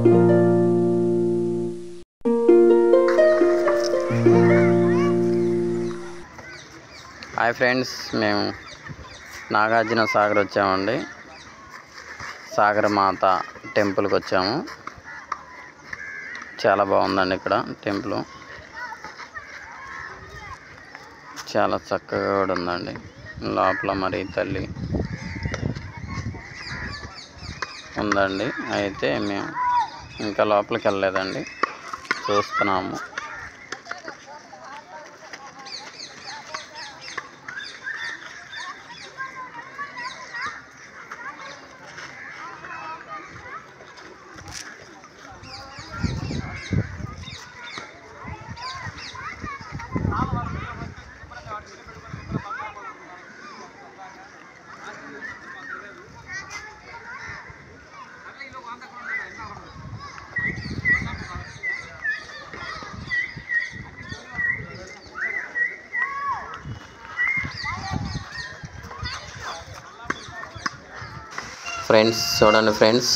Hi friends, మేము నాగార్జున సాగర్ వచ్చామండి. సాగర మాత టెంపుల్కి వచ్చాము. చాలా బాగుందండి ఇక్కడ టెంపుల్. చాలా చక్కగా కూడా ఉందండి. లోపల మరి తల్లి ఉందండి. అయితే మేము ఇంకా లోపలికి వెళ్ళలేదండి, చూస్తున్నాము. ఫ్రెండ్స్ చూడండి, ఫ్రెండ్స్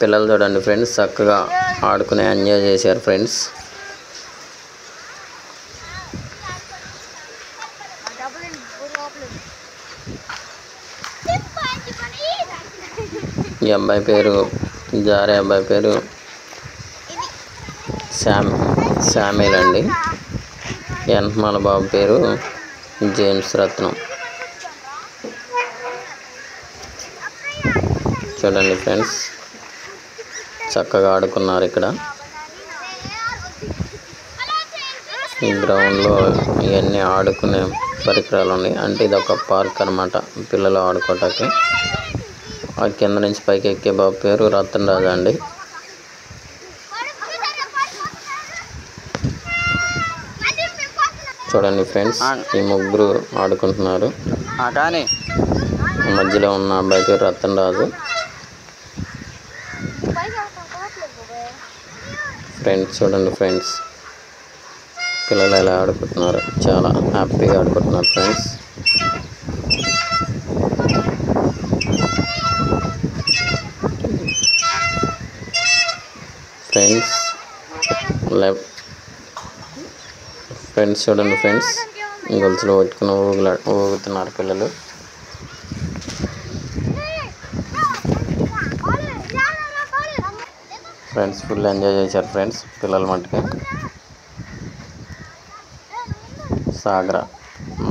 పిల్లలు చూడండి ఫ్రెండ్స్, చక్కగా ఆడుకునే ఎంజాయ్ చేశారు ఫ్రెండ్స్. ఈ అబ్బాయి పేరు జారే అబ్బాయి పేరు శామ్యుల్ అండి. ఎన్మాల బాబు పేరు జేమ్స్ రత్నం. చూడండి ఫ్రెండ్స్, చక్కగా ఆడుకున్నారు ఇక్కడ. ఈ గ్రౌండ్లో ఇవన్నీ ఆడుకునే పరికరాలు ఉన్నాయి. అంటే ఇది ఒక పార్క్ అనమాట, పిల్లలు ఆడుకోవటానికి. ఆ కింద నుంచి పైకి ఎక్కే బాబు పేరు రతన్ రాజా అండి. చూడండి ఫ్రెండ్స్, ఈ ముగ్గురు ఆడుకుంటున్నారు. మధ్యలో ఉన్న అబ్బాయి పేరు రతన్ రాజు. ఫ్రెండ్స్ చూడండి ఫ్రెండ్స్, పిల్లలు ఎలా ఆడుకుంటున్నారు, చాలా హ్యాపీగా ఆడుకుంటున్నారు ఫ్రెండ్స్. ఫ్రెండ్స్ చూడండి ఫ్రెండ్స్, గొలుసులు పట్టుకుని ఊగుతున్నారు పిల్లలు. ఫ్రెండ్స్ ఫుల్ ఎంజాయ్ చేశారు ఫ్రెండ్స్ పిల్లల మట్టుకి. సాగర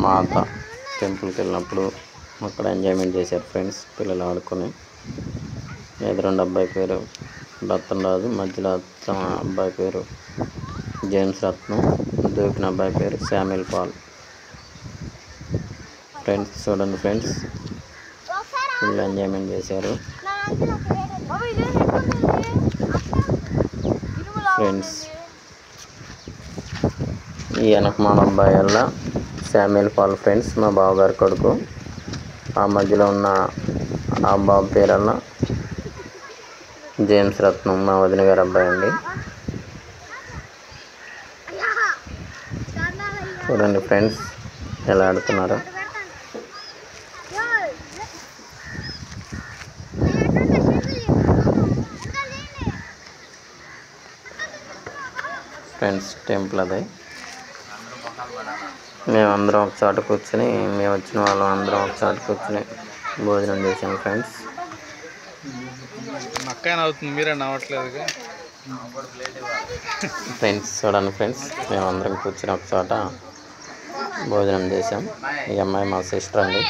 మాత టెంపుల్కి వెళ్ళినప్పుడు అక్కడ ఎంజాయ్మెంట్ చేశారు ఫ్రెండ్స్ పిల్లలు ఆడుకొని. ఎదురుండి అబ్బాయి పేరు రతన్ రాజు, మధ్యలో అబ్బాయి పేరు జేమ్స్ రత్నం, దూకిన అబ్బాయి పేరు శామ్యుల్ పాల్. ఫ్రెండ్స్ చూడండి ఫ్రెండ్స్, ఫుల్ ఎంజాయ్మెంట్ చేశారు ఫ్రెండ్స్. ఈ వెనకమాల అబ్బాయి వల్ల శామ్యుల్ పాల్ ఫ్రెండ్స్, మా బావగారి కొడుకు. ఆ మధ్యలో ఉన్న ఆ బాబు పేరల్లా జేమ్స్ రత్నం, మా వదిన గారి అబ్బాయి అండి. చూడండి ఫ్రెండ్స్ ఎలా ఆడుతున్నారు. ఫ్రెండ్స్ టెంపుల్ అదే. మేమందరం ఒక చోట కూర్చొని, మేము వచ్చిన వాళ్ళం అందరం ఒక చోట కూర్చొని భోజనం చేసాము ఫ్రెండ్స్. ఫ్రెండ్స్ చూడండి ఫ్రెండ్స్, మేమందరం కూర్చొని ఒక చోట భోజనం చేసాం. ఈ అమ్మాయి మా సిస్టర్ అండి.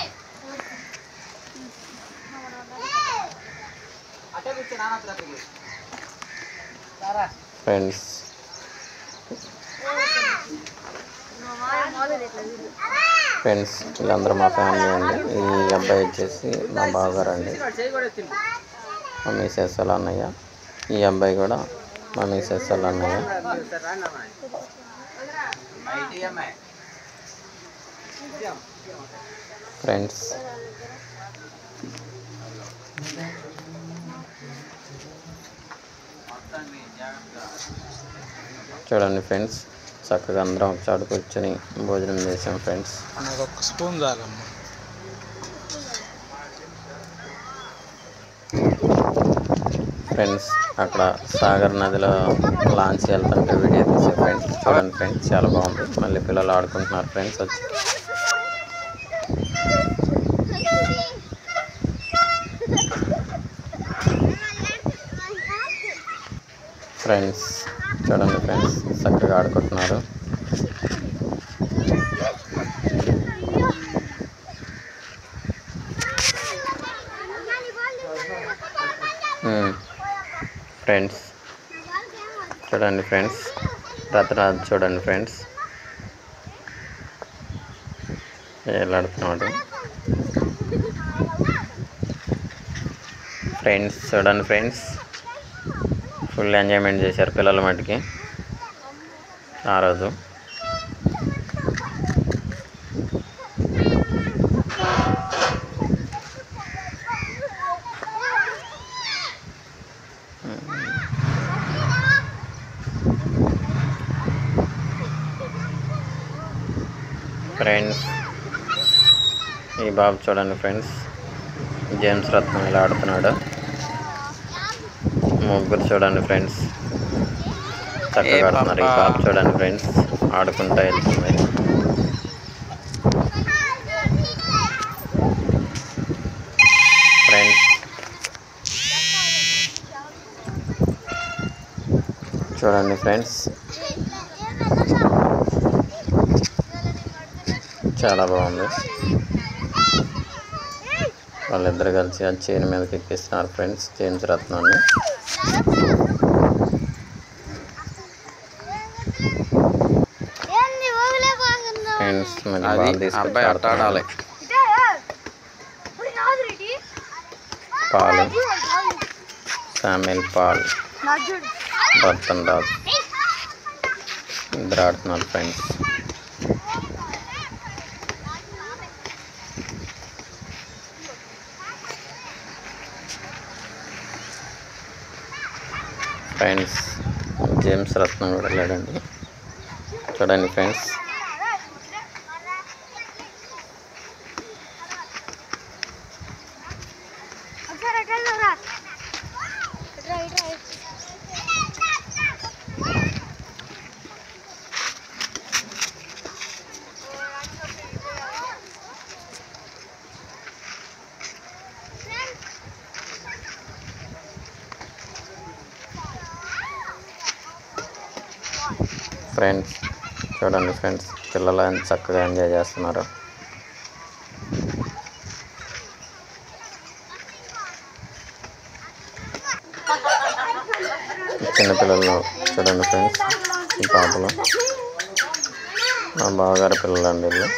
ఫ్రెండ్స్ వీళ్ళందరూ మా ఫ్యామిలీ అండి. ఈ అబ్బాయి వచ్చేసి మా బావగారు అండి, మా మిసెస్ వాళ్ళ అన్నయ్య. ఈ అబ్బాయి కూడా మా మిసెస్ వాళ్ళ అన్నయ్య. ఫ్రెండ్స్ చూడండి ఫ్రెండ్స్, చక్కగా అందరం ఒక చోట కూర్చొని భోజనం చేసాం ఫ్రెండ్స్. ఒక స్పూన్ చాలమ్మా. ఫ్రెండ్స్ అక్కడ సాగర్ నదిలో లాంచ్ వెళ్తుంటే వీడియో తీసే ఫ్రెండ్స్. చూడండి ఫ్రెండ్స్, చాలా బాగుంది. మళ్ళీ పిల్లలు ఆడుకుంటున్నారు ఫ్రెండ్స్ వచ్చి. ఫ్రెండ్స్ చూడండి ఫ్రెండ్స్, చక్కగా ఆడుకుంటున్నారు. ఫ్రెండ్స్ చూడండి ఫ్రెండ్స్, రత్నరాజు చూడండి ఫ్రెండ్స్ ఏలాడుతున్నాడు. ఫ్రెండ్స్ చూడండి ఫ్రెండ్స్, ఫుల్ ఎంజాయ్మెంట్ చేశారు పిల్లల మటుకి ఆ రోజు. ఫ్రెండ్స్ ఈ బాబు చూడండి ఫ్రెండ్స్, జేమ్స్ రత్నం ఇలా ఆడుతున్నాడు. ముగ్గురు చూడండి ఫ్రెండ్స్ చక్కగా ఆడుతున్నారు. ఈ బాబు చూడండి ఫ్రెండ్స్ ఆడుకుంటూ వెళ్తుంది. ఫ్రెండ్స్ చూడండి ఫ్రెండ్స్, చాలా బాగుంది. వాళ్ళిద్దరు కలిసి ఆ చైన్ మీదకి ఎక్కిస్తున్నారు ఫ్రెండ్స్ జేమ్స్ రత్నాన్ని. ఫ్రెండ్స్ మరి బాల్ తీసుకొచ్చి ఆడుతున్నారు. Paul, Samuel Paul, Ratan Raj ఇద్దరు ఆడుతున్నారు ఫ్రెండ్స్. ఫ్రెండ్స్ జేమ్స్ రత్నం కూడా వెళ్ళాడండి. చూడండి ఫ్రెండ్స్, ఫ్రెండ్స్ చూడండి ఫ్రెండ్స్, పిల్లలు ఎంత చక్కగా ఎంజాయ్ చేస్తున్నారు. చిన్నపిల్లలు చూడండి ఫ్రెండ్స్, ఈ పాపలు మా బావగారి పిల్లలు అండి వీళ్ళు.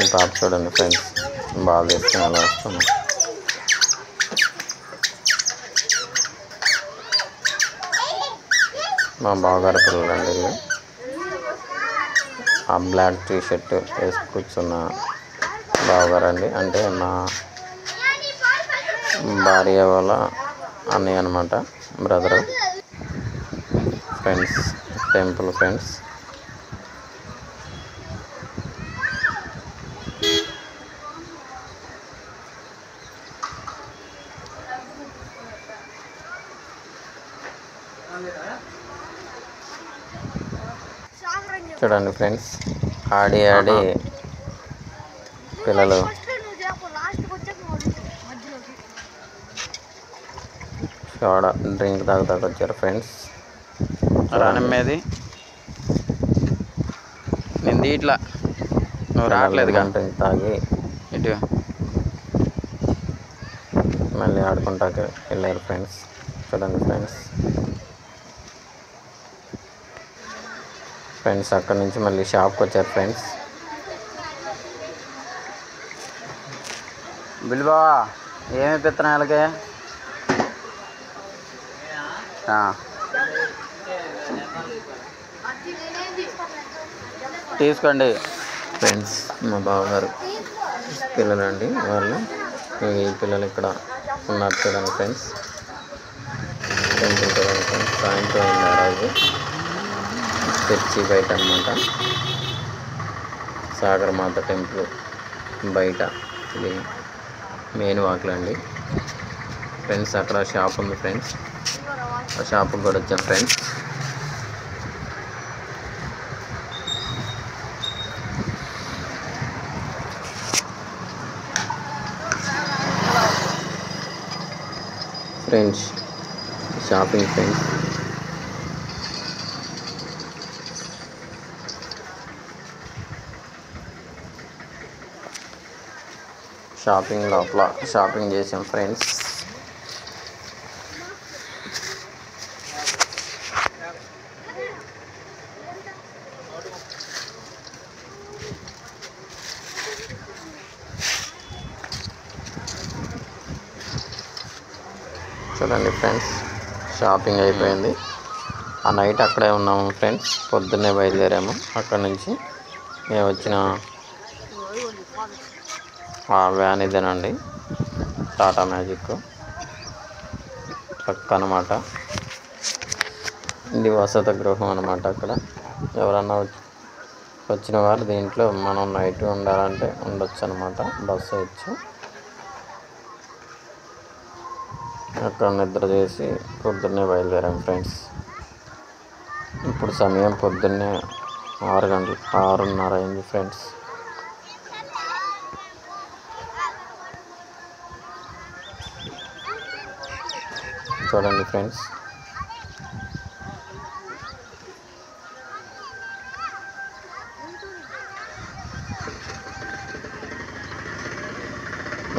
ఈ పాప చూడండి ఫ్రెండ్స్ బాల్ తీసుకుని అలా వస్తున్నాం. మా బావగారి పిల్లలండి వీళ్ళు. ఆ బ్లాక్ టీ షర్ట్ వేసి కూర్చున్న బావగారు అండి, అంటే మా భార్య వాళ్ళ అన్నయ్య అనమాట, బ్రదరు. Friends temple friends. చూడండి ఫ్రెండ్స్, ఆడి ఆడి పిల్లలు సోడా డ్రింక్ తాగుతాకు వచ్చారు ఫ్రెండ్స్. రానమ్మేది నేను ఇట్లా నువ్వు రావట్లేదుగా. డ్రింక్ తాగి ఇటు మళ్ళీ ఆడుకుంటాకి వెళ్ళారు ఫ్రెండ్స్. చూడండి ఫ్రెండ్స్, ఫ్రెండ్స్ అక్కడ నుంచి మళ్ళీ షాప్కి వచ్చారు ఫ్రెండ్స్. బిల్బావా ఏమి పెత్తనాయి వాళ్ళకి తీసుకోండి. ఫ్రెండ్స్ మా బావగారు పిల్లలు అండి వాళ్ళు. ఈ పిల్లలు ఇక్కడ ఉన్నారు చూడండి ఫ్రెండ్స్. టెంపుల్ చూడండి ఫ్రెండ్స్, సాయంత్రం అయింది ఆ రోజు. చర్చి బయట అన్నమాట. సాగరమాత టెంపుల్ బయట ఇది మెయిన్ వాకిలండి ఫ్రెండ్స్. అక్కడ షాప్ ఉంది ఫ్రెండ్స్, ఆ షాప్కి కూడా వచ్చాం friends. Friends shopping friends. Shopping లోపల షాపింగ్ చేసాం ఫ్రెండ్స్. చూడండి ఫ్రెండ్స్, షాపింగ్ అయిపోయింది. ఆ నైట్ అక్కడే ఉన్నాము ఫ్రెండ్స్. పొద్దున్నే బయలుదేరాము. అక్కడ నుంచి మేము వచ్చిన వ్యాన్ ఇదేనండి, టాటా మ్యాజిక్ ట్రక్ అనమాట. ఇది వసతి గృహం అనమాట. అక్కడ ఎవరన్నా వచ్చిన వారు దీంట్లో మనం నైట్ ఉండాలంటే ఉండొచ్చు అనమాట. బస్సు వచ్చు. అక్కడ నిద్ర చేసి పొద్దున్నే బయలుదేరాం ఫ్రెండ్స్. ఇప్పుడు సమయం పొద్దున్నే 6 గంటలు 6:30 అయింది ఫ్రెండ్స్. చూడండి ఫ్రెండ్స్,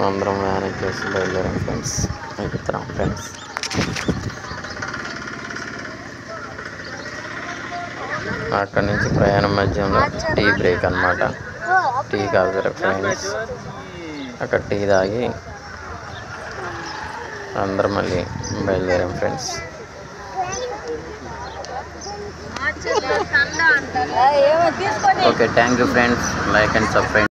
అందరం వ్యాన్ ఎక్కేసి బయలుదేరాం ఫ్రెండ్స్. ఎక్కుతాం ఫ్రెండ్స్. అక్కడి నుంచి ప్రయాణం మధ్యంలో టీ బ్రేక్ అనమాట. టీ కాదు ఫ్రెండ్స్. అక్కడ టీ తాగి అందరం మళ్ళీ బయలుదేరాం friends. Okay, thank you friends. Like and subscribe.